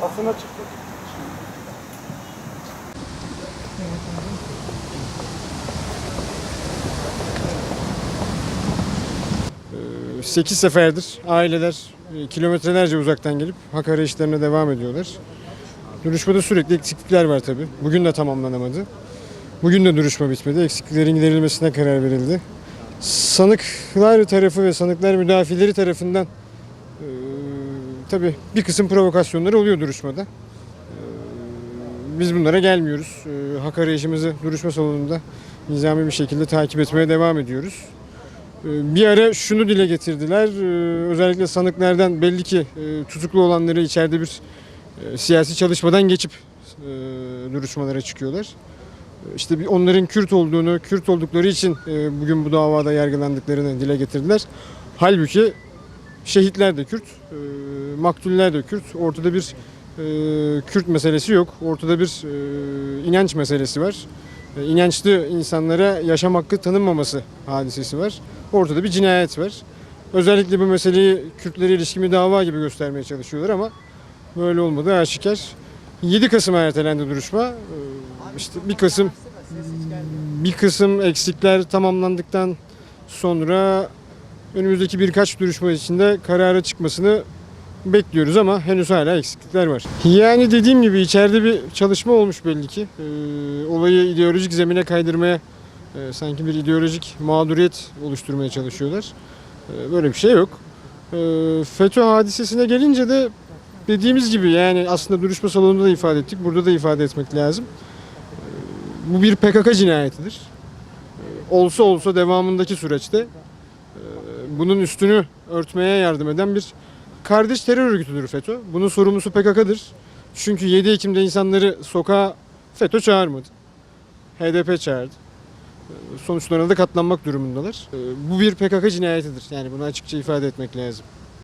Basına çıktı. 8 seferdir aileler kilometrelerce uzaktan gelip hak arayışlarına devam ediyorlar. Duruşmada sürekli eksiklikler var tabii. Bugün de tamamlanamadı. Bugün de duruşma bitmedi. Eksikliklerin giderilmesine karar verildi. Sanıklar tarafı ve sanıklar müdafileri tarafından tabii bir kısım provokasyonları oluyor duruşmada. Biz bunlara gelmiyoruz. Hak arayışımızı duruşma salonunda nizami bir şekilde takip etmeye devam ediyoruz. Bir ara şunu dile getirdiler. Özellikle sanıklardan belli ki tutuklu olanları içeride bir siyasi çalışmadan geçip duruşmalara çıkıyorlar. İşte onların Kürt olduğunu, Kürt oldukları için bugün bu davada yargılandıklarını dile getirdiler. Halbuki şehitler de Kürt, maktuller de Kürt. Ortada bir Kürt meselesi yok. Ortada bir inanç meselesi var. İnançlı insanlara yaşam hakkı tanınmaması hadisesi var. Ortada bir cinayet var. Özellikle bu meseleyi Kürtlere ilişkin bir dava gibi göstermeye çalışıyorlar ama böyle olmadığı aşikar. 7 Kasım'a ertelendi duruşma. İşte bir kısım eksikler tamamlandıktan sonra önümüzdeki birkaç duruşma içinde karara çıkmasını bekliyoruz ama henüz hala eksiklikler var. Yani dediğim gibi içeride bir çalışma olmuş belli ki. Olayı ideolojik zemine kaydırmaya, sanki bir ideolojik mağduriyet oluşturmaya çalışıyorlar. Böyle bir şey yok. FETÖ hadisesine gelince de dediğimiz gibi yani aslında duruşma salonunda da ifade ettik, burada da ifade etmek lazım. Bu bir PKK cinayetidir. Olsa olsa devamındaki süreçte bunun üstünü örtmeye yardım eden bir kardeş terör örgütüdür FETÖ. Bunun sorumlusu PKK'dır. Çünkü 7 Ekim'de insanları sokağa FETÖ çağırmadı. HDP çağırdı. Sonuçlarına da katlanmak durumundalar. Bu bir PKK cinayetidir. Yani bunu açıkça ifade etmek lazım.